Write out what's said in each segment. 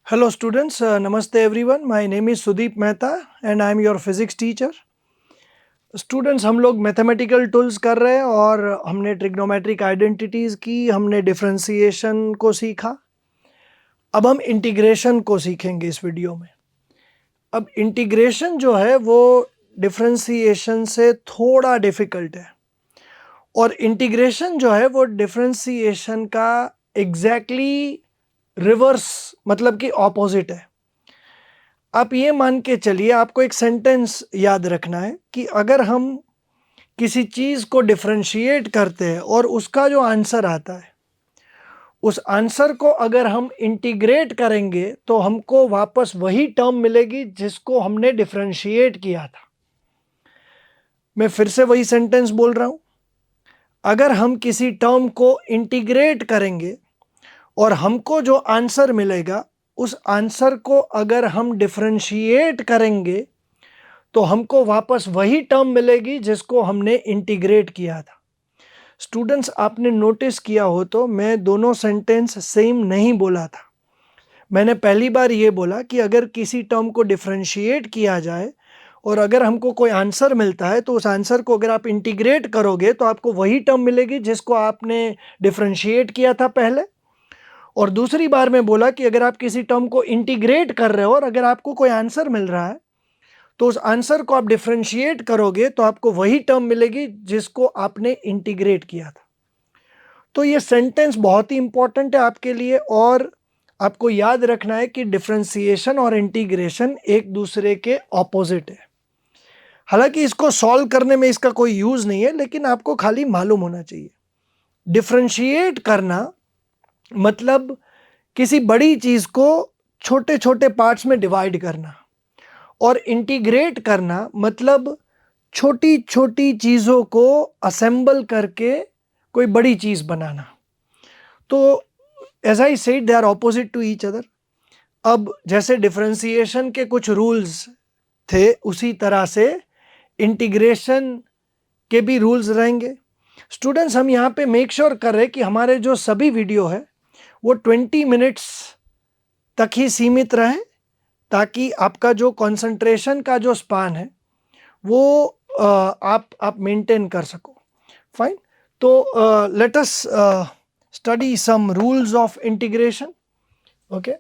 Hello students, Namaste everyone. My name is Sudeep Mehta and I am your physics teacher. Students हम लोग mathematical tools कर रहे हैं और हमने ट्रिग्नोमेट्रिक आइडेंटिटीज़ की, हमने डिफरेंशिएशन को सीखा। अब हम इंटीग्रेशन को सीखेंगे इस वीडियो में। अब इंटीग्रेशन जो है वो डिफरेंशिएशन से थोड़ा डिफ़िकल्ट है और इंटीग्रेशन जो है वो डिफरेंशिएशन का एग्जैक्टली रिवर्स मतलब कि ऑपोजिट है। आप ये मान के चलिए, आपको एक सेंटेंस याद रखना है कि अगर हम किसी चीज़ को डिफरेंशिएट करते हैं और उसका जो आंसर आता है, उस आंसर को अगर हम इंटीग्रेट करेंगे तो हमको वापस वही टर्म मिलेगी जिसको हमने डिफरेंशिएट किया था। मैं फिर से वही सेंटेंस बोल रहा हूँ, अगर हम किसी टर्म को इंटीग्रेट करेंगे और हमको जो आंसर मिलेगा उस आंसर को अगर हम डिफरेंशिएट करेंगे तो हमको वापस वही टर्म मिलेगी जिसको हमने इंटीग्रेट किया था। स्टूडेंट्स, आपने नोटिस किया हो तो मैं दोनों सेंटेंस सेम नहीं बोला था। मैंने पहली बार ये बोला कि अगर किसी टर्म को डिफरेंशिएट किया जाए और अगर हमको कोई आंसर मिलता है तो उस आंसर को अगर आप इंटीग्रेट करोगे तो आपको वही टर्म मिलेगी जिसको आपने डिफरेंशिएट किया था पहले। और दूसरी बार मैं बोला कि अगर आप किसी टर्म को इंटीग्रेट कर रहे हो और अगर आपको कोई आंसर मिल रहा है तो उस आंसर को आप डिफरेंशिएट करोगे तो आपको वही टर्म मिलेगी जिसको आपने इंटीग्रेट किया था। तो ये सेंटेंस बहुत ही इंपॉर्टेंट है आपके लिए और आपको याद रखना है कि डिफरेंशिएशन और इंटीग्रेशन एक दूसरे के ऑपोजिट है। हालांकि इसको सॉल्व करने में इसका कोई यूज नहीं है, लेकिन आपको खाली मालूम होना चाहिए। डिफरेंशिएट करना मतलब किसी बड़ी चीज को छोटे छोटे पार्ट्स में डिवाइड करना और इंटीग्रेट करना मतलब छोटी छोटी चीज़ों को असेंबल करके कोई बड़ी चीज़ बनाना। तो as I said, they are opposite to each other. अब जैसे डिफरेंशिएशन के कुछ रूल्स थे उसी तरह से इंटीग्रेशन के भी रूल्स रहेंगे। स्टूडेंट्स, हम यहाँ पे मेक श्योर कर रहे हैं कि हमारे जो सभी वीडियो है वो 20 मिनट्स तक ही सीमित रहे ताकि आपका जो कंसंट्रेशन का जो स्पान है वो आप मेंटेन कर सको। फाइन, तो let us study some rules of integration. Okay,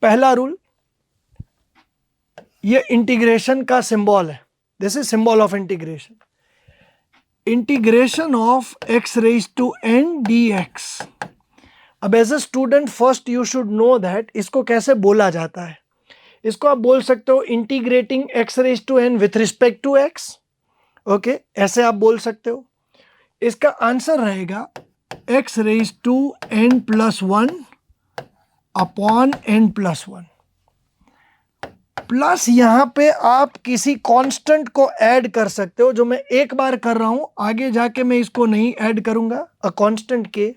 पहला रूल, ये इंटीग्रेशन का सिंबल है। This is symbol of integration. Integration of x raise to n dx। अब as a student first you should know that इसको कैसे बोला जाता है। इसको आप बोल सकते हो integrating x raise to n with respect to x। Okay, ऐसे आप बोल सकते हो। इसका आंसर रहेगा x raise to n plus 1 upon n plus 1 plus यहां पे आप किसी कांस्टेंट को ऐड कर सकते हो, जो मैं एक बार कर रहा हूं, आगे जाके मैं इसको नहीं ऐड करूंगा। अ कांस्टेंट के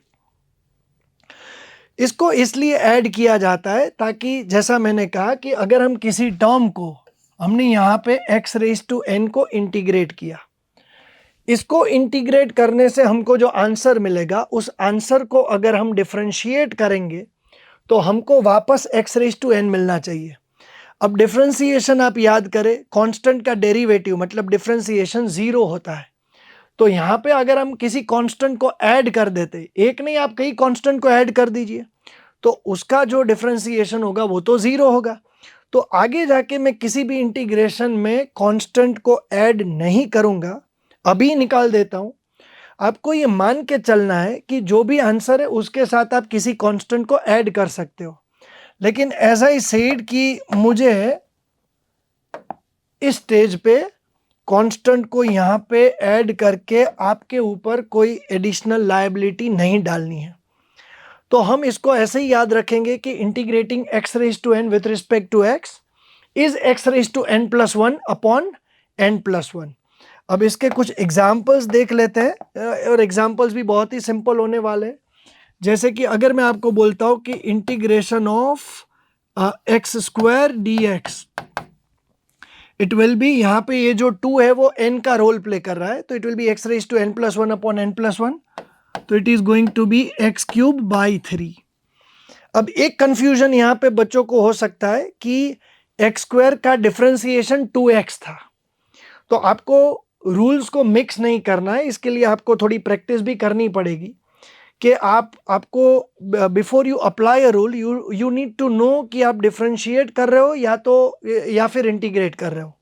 इसको इसलिए ऐड किया जाता है ताकि जैसा मैंने कहा कि अगर हम किसी टर्म को, हमने यहाँ पे x रेज टू n को इंटीग्रेट किया, इसको इंटीग्रेट करने से हमको जो आंसर मिलेगा उस आंसर को अगर हम डिफरेंशिएट करेंगे तो हमको वापस x रेज टू n मिलना चाहिए। अब डिफरेंशिएशन आप याद करें, कांस्टेंट का डेरिवेटिव मतलब डिफरेंशिएशन 0 होता है। तो यहाँ पे अगर हम किसी कांस्टेंट को ऐड कर देते, एक नहीं आप कई कांस्टेंट को ऐड कर दीजिए, तो उसका जो डिफरेंशिएशन होगा वो तो 0 होगा। तो आगे जाके मैं किसी भी इंटीग्रेशन में कांस्टेंट को ऐड नहीं करूंगा, अभी निकाल देता हूं। आपको ये मान के चलना है कि जो भी आंसर है उसके साथ आप किसी कांस्टेंट को ऐड कर सकते हो। लेकिन एज आई सेड कि मुझे इस स्टेज पे कांस्टेंट को यहाँ पे ऐड करके आपके ऊपर कोई एडिशनल लायबिलिटी नहीं डालनी है। तो हम इसको ऐसे ही याद रखेंगे कि integrating x raise to n with respect to x is x raise to n plus 1 upon n plus 1। अब इसके कुछ एग्जाम्पल्स देख लेते हैं और एग्जाम्पल्स भी बहुत ही सिंपल होने वाले हैं। जैसे कि अगर मैं आपको बोलता हूं कि integration of x square dx, it will B, यहाँ पे ये जो 2 है वो n का रोल प्ले कर रहा है, तो it will be x raise to n plus 1 upon n plus 1, तो it is going to be x cube by 3। अब एक कंफ्यूजन यहाँ पे बच्चों को हो सकता है कि एक्स स्क्वायर का डिफरेंशिएशन 2x था, तो आपको रूल्स को मिक्स नहीं करना है, इसके लिए आपको थोड़ी प्रैक्टिस भी करनी पड़ेगी कि आपको before you apply a rule you need to know कि आप डिफरेंशिएट कर रहे हो या फिर इंटीग्रेट कर रहे हो.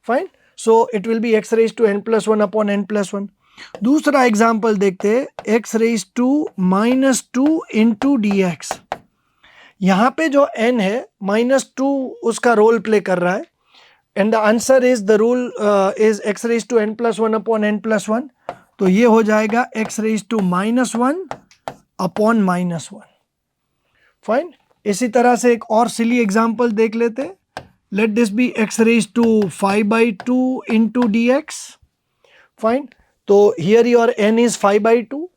Fine. So it will be x raise to n plus one upon n plus one. दूसरा एग्जाम्पल देखते हैं, x raise to minus two into d x. यहाँ पे जो n है -2 उसका रोल प्ले कर रहा है, and the answer is the rule is x raise to n plus one upon n plus one. तो ये हो जाएगा x raise to -1 upon -1. Fine. इसी तरह से एक और सिली एग्जाम्पल देख लेते हैं. Let this be x raise to 5/2 into d x. Fine. तो here your n is 5/2.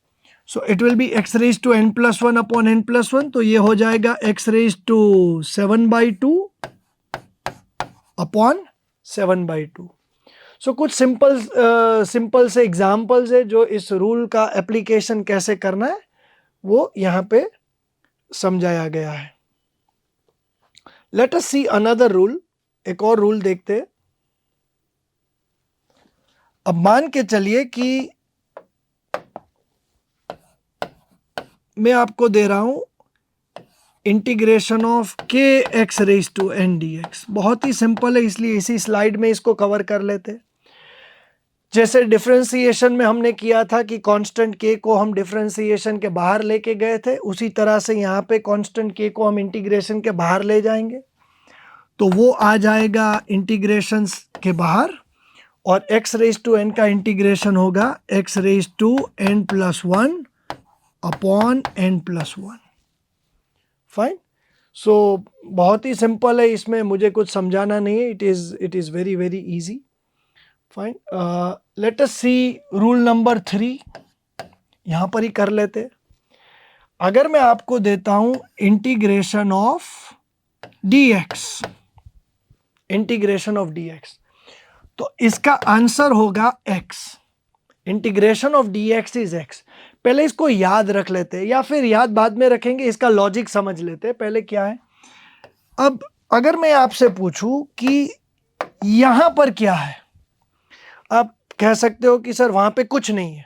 So it will be x raised to n plus 1 upon n plus 1. तो ये हो जाएगा x raised to 7/2 upon 7/2. So कुछ simple से examples है जो इस रूल का एप्लीकेशन कैसे करना है वो यहाँ पे समझाया गया है. Let us see another rule. एक और रूल देखते हैं. अब मान के चलिए कि मैं आपको दे रहा हूं इंटीग्रेशन ऑफ के x raise to n d x. बहुत ही सिंपल है, इसलिए इसी स्लाइड में इसको कवर कर लेते हैं. जैसे डिफरेंशिएशन में हमने किया था कि कांस्टेंट के को हम डिफरेंशिएशन के बाहर लेके गए थे, उसी तरह से यहाँ पे कांस्टेंट के को हम इंटीग्रेशन के बाहर ले जाएंगे. तो वो आ जाएगा इंटीग्रेशन के बाहर, और एक्स रेज टू एन का इंटीग्रेशन होगा x raise to n plus one upon n plus one. Fine. So बहुत ही सिंपल है, इसमें मुझे कुछ समझाना नहीं है. It is very very easy. Fine. Let us see rule number 3. यहाँ पर ही कर लेते हैं. अगर मैं आपको देता हूँ integration of dx, integration of dx, तो इसका आंसर होगा x. Integration of dx is x. पहले इसको याद रख लेते हैं, या फिर याद बाद में रखेंगे, इसका लॉजिक समझ लेते हैं. पहले क्या है, अब अगर मैं आपसे पूछूं कि यहां पर क्या है, आप कह सकते हो कि सर वहां पे कुछ नहीं है.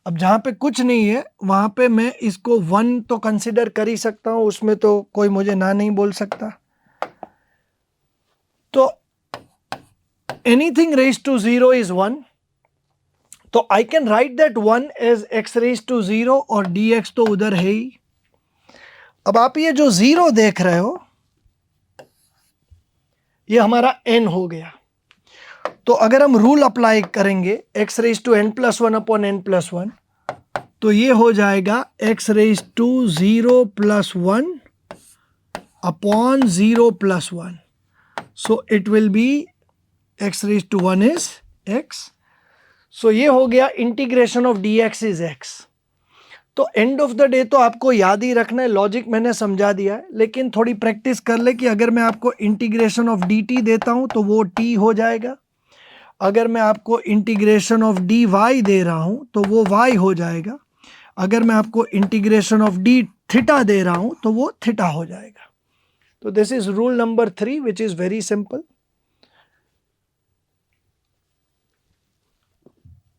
अब जहां पे कुछ नहीं है वहां पे मैं इसको 1 तो कंसिडर कर ही सकता हूं, उसमें तो कोई मुझे ना नहीं बोल सकता. तो एनीथिंग रेज टू 0 इज 1. तो I can write that 1 as x raise to 0 और dx तो उधर है ही. अब आप ये जो 0 देख रहे हो ये हमारा n हो गया. तो अगर हम रूल अप्लाई करेंगे x raise to n plus one upon n plus one, तो ये हो जाएगा x raise to 0 plus 1 upon 0 plus 1. So it will be x raise to 1 is x. सो ये हो गया integration of dx is x. तो एंड ऑफ द डे तो आपको याद ही रखना है, लॉजिक मैंने समझा दिया है, लेकिन थोड़ी प्रैक्टिस कर ले कि अगर मैं आपको इंटीग्रेशन ऑफ dt देता हूं तो वो t हो जाएगा. अगर मैं आपको इंटीग्रेशन ऑफ dy दे रहा हूं तो वो y हो जाएगा. अगर मैं आपको इंटीग्रेशन ऑफ d थीटा दे रहा हूं तो वो थीटा हो जाएगा. तो this is rule number 3 which is very simple.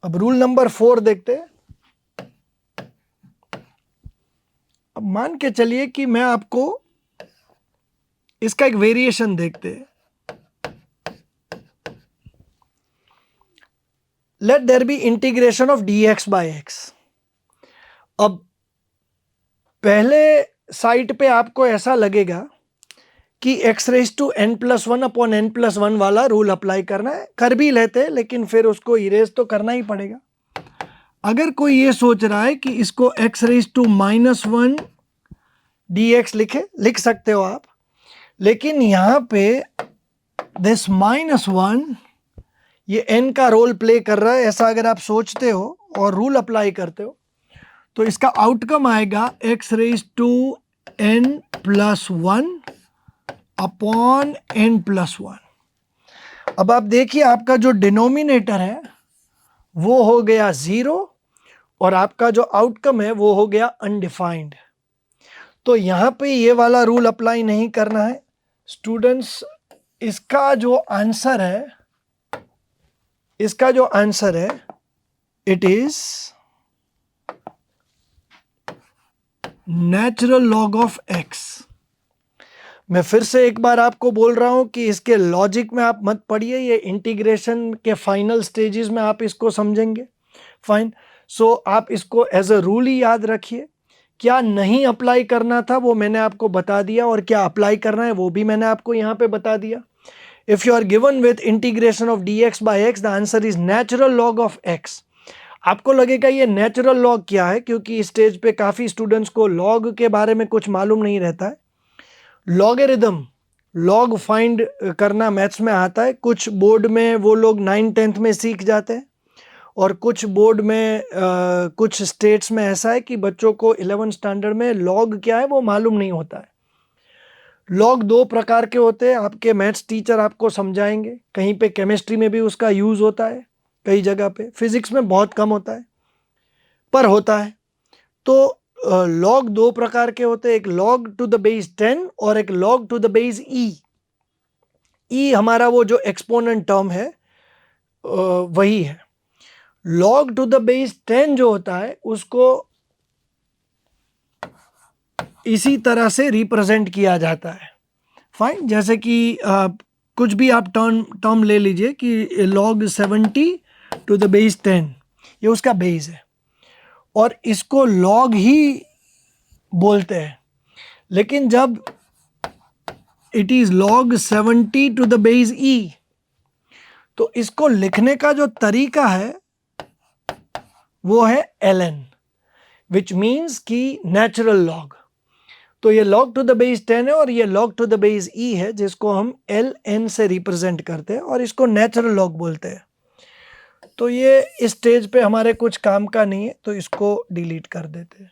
अब रूल नंबर 4 देखते हैं. अब मान के चलिए कि मैं आपको इसका एक वेरिएशन देखते हैं. Let there be integration of dx by x. अब पहले साइड पे आपको ऐसा लगेगा कि x raise to n plus one upon n plus one वाला रूल अप्लाई करना है. कर भी लेते हैं, लेकिन फिर उसको इरेज तो करना ही पड़ेगा. अगर कोई ये सोच रहा है कि इसको x रेज टू -1 dx लिख सकते हो आप, लेकिन यहाँ पे दिस -1 ये n का रोल प्ले कर रहा है, ऐसा अगर आप सोचते हो और रूल अप्लाई करते हो तो इसका आउटकम आएगा x raise to n plus 1 upon n plus 1. अब आप देखिए आपका जो डिनोमिनेटर है वो हो गया 0 और आपका जो आउटकम है वो हो गया अनडिफाइंड. तो यहाँ पे ये वाला रूल अप्लाई नहीं करना है स्टूडेंट्स। इसका जो आंसर है it is natural log of x. मैं फिर से एक बार आपको बोल रहा हूं कि इसके लॉजिक में आप मत पढ़िए, ये इंटीग्रेशन के फाइनल स्टेजेस में आप इसको समझेंगे। फाइन, सो आप इसको एज अ रूल ही याद रखिए। क्या नहीं अप्लाई करना था वो मैंने आपको बता दिया, और क्या अप्लाई करना है वो भी मैंने आपको यहाँ पे बता दिया। If you are given with integration of dx by x, the answer is natural log of x। आपको लगेगा ये नेचुरल लॉग क्या है, क्योंकि इस स्टेज पे काफी स्टूडेंट्स को लॉग के बारे में कुछ मालूम नहीं रहता है। लॉगरिदम, लॉग फाइंड करना मैथ्स में आता है। कुछ बोर्ड में वो लोग 9th-10th में सीख जाते हैं, और कुछ बोर्ड में कुछ स्टेट्स में ऐसा है कि बच्चों को 11th स्टैंडर्ड में लॉग क्या है वो मालूम नहीं होता है। लॉग 2 प्रकार के होते हैं, आपके मैथ्स टीचर आपको समझाएंगे। कहीं पे केमिस्ट्री में भी उसका यूज होता है, कई जगह पे। फिजिक्स में बहुत कम होता है, पर होता है। तो लॉग 2 प्रकार के होते हैं, एक लॉग टू द बेस 10 और एक लॉग टू द बेस ई। ई हमारा वो जो एक्सपोनेंट टर्म है वही है। लॉग टू द बेस 10 जो होता है उसको इसी तरह से रिप्रेजेंट किया जाता है। फाइन, जैसे कि कुछ भी आप टर्म ले लीजिए कि लॉग 70 टू द बेस 10, ये उसका बेस है, और इसको लॉग ही बोलते हैं। लेकिन जब it is log 70 to the base e, तो इसको लिखने का जो तरीका है वो है ln, विच मीन्स कि नेचुरल लॉग। तो ये log टू द बेस 10 है और ये log to the base e है, जिसको हम ln से रिप्रेजेंट करते हैं, और इसको नेचुरल लॉग बोलते हैं। तो ये इस स्टेज पे हमारे कुछ काम का नहीं है, तो इसको डिलीट कर देते हैं।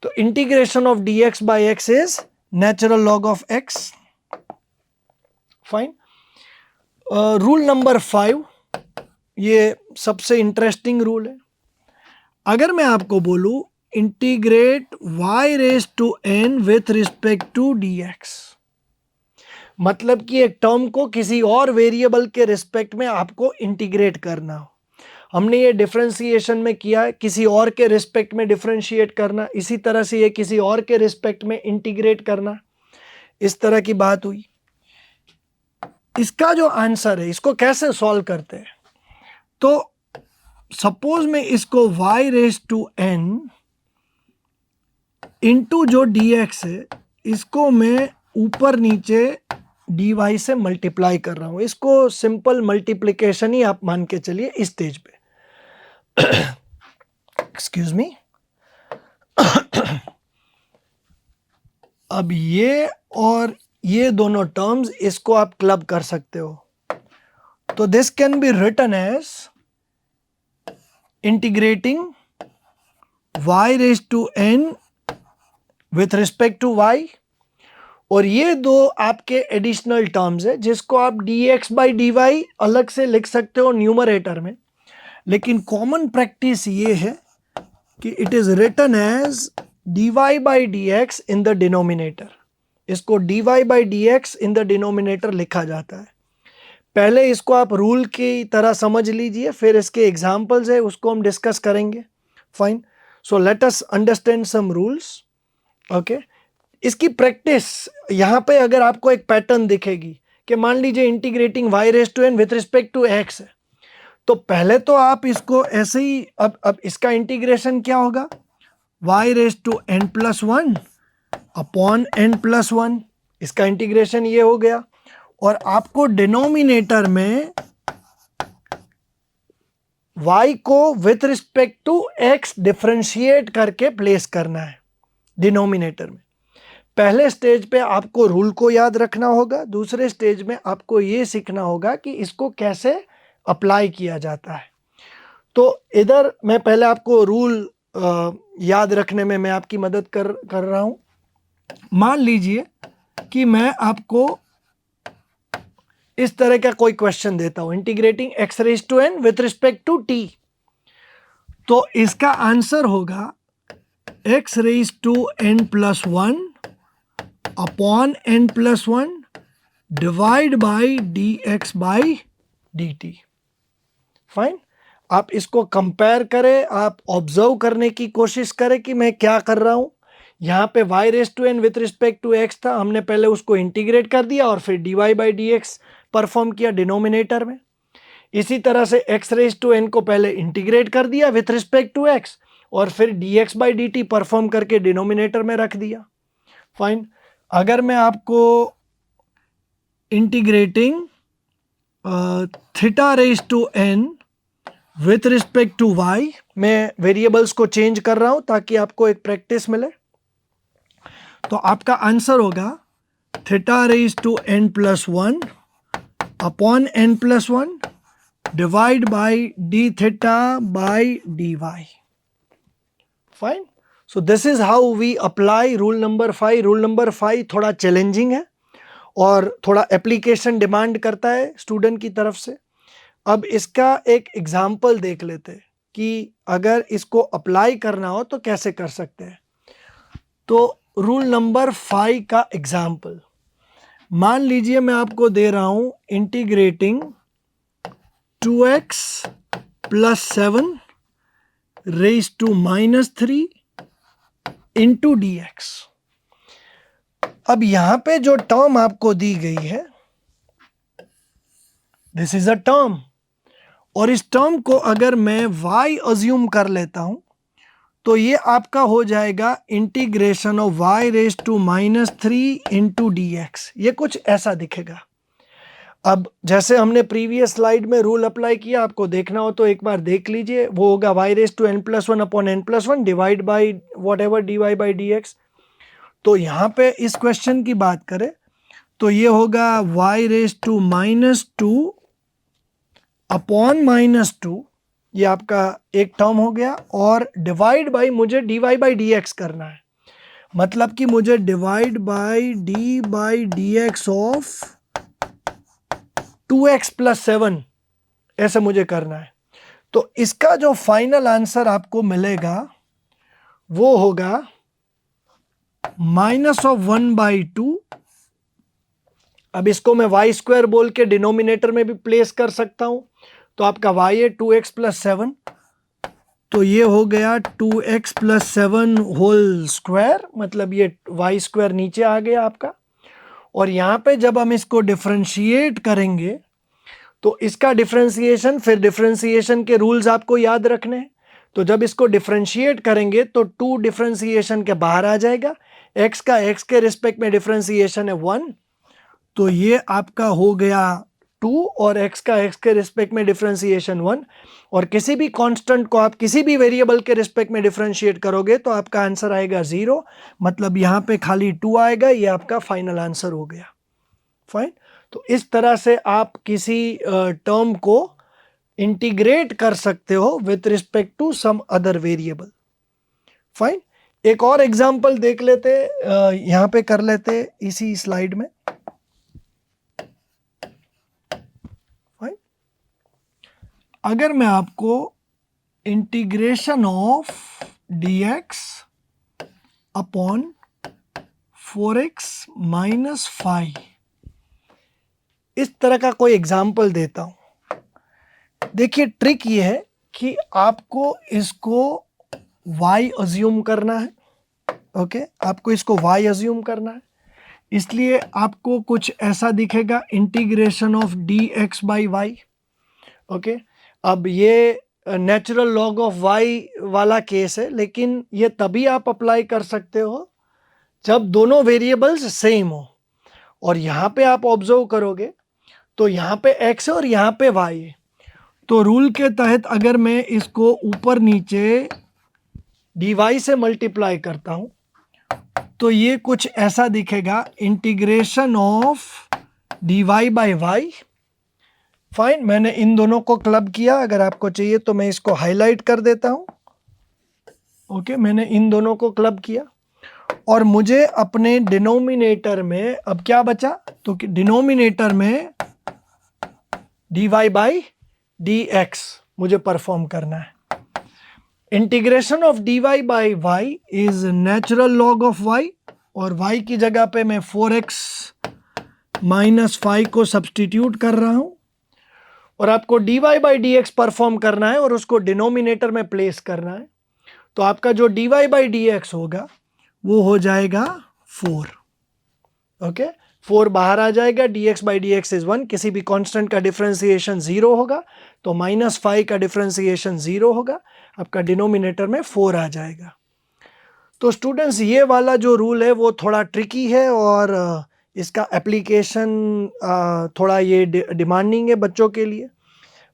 तो integration of dx by x is natural log of x। Fine. Rule number 5, ये सबसे इंटरेस्टिंग रूल है। अगर मैं आपको बोलूं integrate y raise to n with respect to dx, मतलब कि एक टर्म को किसी और वेरिएबल के रिस्पेक्ट में आपको इंटीग्रेट करना हो। हमने ये डिफरेंशिएशन में किया है, किसी और के रिस्पेक्ट में डिफरेंशिएट करना, इसी तरह से ये किसी और के रिस्पेक्ट में इंटीग्रेट करना, इस तरह की बात हुई। इसका जो आंसर है, इसको कैसे सॉल्व करते हैं, तो सपोज मैं इसको y raise to n into जो dx है, इसको मैं ऊपर नीचे dy से मल्टीप्लाई कर रहा हूं। इसको सिंपल मल्टीप्लिकेशन ही आप मान के चलिए इस स्टेज पे। Excuse me. अब ये और ये दोनों टर्म्स, इसको आप क्लब कर सकते हो। तो this can be written as integrating y raise to n with respect to y, और ये दो आपके एडिशनल टर्म्स है जिसको आप dx by dy अलग से लिख सकते हो न्यूमरेटर में, लेकिन कॉमन प्रैक्टिस ये है कि it is written as dy by dx in the denominator. इसको dy by dx in the denominator लिखा जाता है। पहले इसको आप रूल की तरह समझ लीजिए, फिर इसके एग्जाम्पल्स है उसको हम डिस्कस करेंगे। Fine, so let us understand some rules. Okay, इसकी प्रैक्टिस यहाँ पे अगर आपको एक पैटर्न दिखेगी कि मान लीजिए integrating y raise to n with respect to x है, तो पहले तो आप इसको ऐसे ही, अब इसका इंटीग्रेशन क्या होगा, y raise to n plus 1 upon n plus 1, इसका इंटीग्रेशन ये हो गया। और आपको डिनोमिनेटर में y को with respect to x differentiate करके प्लेस करना है डिनोमिनेटर में। पहले स्टेज पे आपको रूल को याद रखना होगा, दूसरे स्टेज में आपको ये सीखना होगा कि इसको कैसे अप्लाई किया जाता है। तो इधर मैं पहले आपको रूल याद रखने में मैं आपकी मदद कर रहा हूं। मान लीजिए कि मैं आपको इस तरह का कोई क्वेश्चन देता हूं, integrating x raise to n with respect to t, तो इसका आंसर होगा x raise to n plus 1 upon n plus 1 divide by dx by dt। Fine. आप इसको कंपेयर करें, आप ऑब्जर्व करने की कोशिश करें कि मैं क्या कर रहा हूं। यहां पे y raise to n with respect to x था, हमने पहले उसको इंटीग्रेट कर दिया और फिर dy बाई dx परफॉर्म किया डिनोमिनेटर में। इसी तरह से x रेस टू n को पहले इंटीग्रेट कर दिया विथ रिस्पेक्ट टू x और फिर dx बाई dt परफॉर्म करके डिनोमिनेटर में रख दिया। फाइन। अगर मैं आपको integrating theta raise to n with respect to y, मैं वेरिएबल्स को चेंज कर रहा हूं ताकि आपको एक प्रैक्टिस मिले, तो आपका आंसर होगा theta raise to n plus 1 upon n plus 1 divide by d theta by d y. Fine. So this is how we apply rule number 5। Rule number 5 थोड़ा चैलेंजिंग है और थोड़ा एप्लीकेशन डिमांड करता है स्टूडेंट की तरफ से। अब इसका एक एग्जाम्पल देख लेते हैं कि अगर इसको अप्लाई करना हो तो कैसे कर सकते हैं। तो रूल नंबर 5 का एग्जाम्पल मान लीजिए मैं आपको दे रहा हूं integrating 2x plus 7 raise to minus 3 into dx। अब यहां पे जो टर्म आपको दी गई है, दिस इज अ टर्म, और इस टर्म को अगर मैं y अज्यूम कर लेता हूं तो ये आपका हो जाएगा integration of y raise to minus 3 into dx। ये कुछ ऐसा दिखेगा। अब जैसे हमने प्रीवियस स्लाइड में रूल अप्लाई किया, आपको देखना हो तो एक बार देख लीजिए। वो होगा y raise to n plus 1 upon n plus 1 divide by whatever dy by dx। तो यहां पे इस क्वेश्चन की बात करें तो ये होगा y raise to minus 2 upon minus 2, ये आपका एक टर्म हो गया, और डिवाइड बाई मुझे dy बाई dx करना है, मतलब कि मुझे divide by d by dx of 2x plus 7 ऐसे मुझे करना है। तो इसका जो फाइनल आंसर आपको मिलेगा वो होगा माइनस ऑफ 1 बाई 2। अब इसको मैं वाई स्क्वायर बोल के डिनोमिनेटर में भी प्लेस कर सकता हूं, तो आपका y है 2x प्लस 7, तो ये हो गया 2x प्लस 7 होल स्क्वायर, मतलब ये y स्क्वायर नीचे आ गया आपका। और यहां पे जब हम इसको डिफरेंशिएट करेंगे तो इसका डिफरेंशिएशन, फिर डिफरेंशिएशन के रूल्स आपको याद रखने हैं। तो जब इसको डिफरेंशिएट करेंगे तो 2 डिफरेंशिएशन के बाहर आ जाएगा, x का x के रिस्पेक्ट में डिफरेंशिएशन है 1, तो ये आपका हो गया 2 और x का x के रिस्पेक्ट में डिफरेंशिएशन 1। और किसी भी कांस्टेंट को आप किसी भी वेरिएबल के रिस्पेक्ट में डिफरेंशिएट करोगे तो आपका आंसर आएगा 0, मतलब यहाँ पे खाली 2 आएगा। ये आपका फाइनल आंसर हो गया। फाइन। तो इस तरह से आप किसी टर्म को इंटीग्रेट कर सकते हो with respect to some other variable. Fine. एक और एग्जांपल देख लेते, यहां पे कर लेते इसी स्लाइड में। फाइन। अगर मैं आपको integration of dx upon 4x minus 5 इस तरह का कोई एग्जाम्पल देता हूं, देखिए ट्रिक ये है कि आपको इसको y अज्यूम करना है। ओके, आपको इसको y अज्यूम करना है, इसलिए आपको कुछ ऐसा दिखेगा integration of dx by y. Okay, अब ये नेचुरल लॉग ऑफ y वाला केस है, लेकिन ये तभी आप अप्लाई कर सकते हो जब दोनों वेरिएबल्स सेम हो। और यहां पे आप ऑब्जर्व करोगे तो यहां पे x है और यहां पे y है, तो रूल के तहत अगर मैं इसको ऊपर नीचे dy से मल्टीप्लाई करता हूं तो ये कुछ ऐसा दिखेगा integration of dy by y. Fine, मैंने इन दोनों को क्लब किया, अगर आपको चाहिए तो मैं इसको हाईलाइट कर देता हूं। ओके, मैंने इन दोनों को क्लब किया और मुझे अपने डिनोमिनेटर में अब क्या बचा, तो डिनोमिनेटर में dy बाई dx मुझे परफॉर्म करना है। Integration of dy by y is natural log of y, और y की जगह पे मैं 4x माइनस 5 को सब्सटीट्यूट कर रहा हूं और आपको dy by D x perform करना है और उसको डिनोमिनेटर में प्लेस करना है। तो आपका जो dy बाई डी एक्स होगा वो हो जाएगा 4। ओके, 4 बाहर आ जाएगा, dx by D x is 1, किसी भी कांस्टेंट का डिफरेंशिएशन 0 होगा तो -5 का डिफरेंशिएशन 0 होगा, आपका डिनोमिनेटर में 4 आ जाएगा। तो स्टूडेंट्स ये वाला जो रूल है वो थोड़ा ट्रिकी है और इसका एप्लीकेशन थोड़ा ये डिमांडिंग है बच्चों के लिए,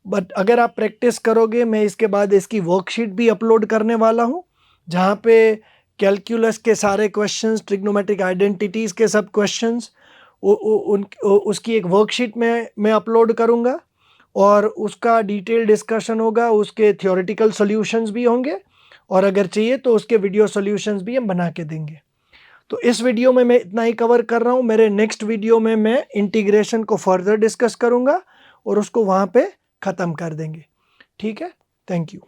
बट अगर आप प्रैक्टिस करोगे, मैं इसके बाद इसकी वर्कशीट भी अपलोड करने वाला हूँ जहाँ पे कैलकुलस के सारे क्वेश्चंस, ट्रिग्नोमेट्रिक आइडेंटिटीज़ के सब क्वेश्चंस उसकी एक वर्कशीट में मैं अपलोड करूँगा और उसका डिटेल डिस्कशन होगा, उसके थ्योरेटिकल सॉल्यूशंस भी होंगे और अगर चाहिए तो उसके वीडियो सॉल्यूशंस भी हम बना के देंगे। तो इस वीडियो में मैं इतना ही कवर कर रहा हूँ। मेरे नेक्स्ट वीडियो में मैं इंटीग्रेशन को फर्दर डिस्कस करूँगा और उसको वहाँ पे ख़त्म कर देंगे। ठीक है, थैंक यू।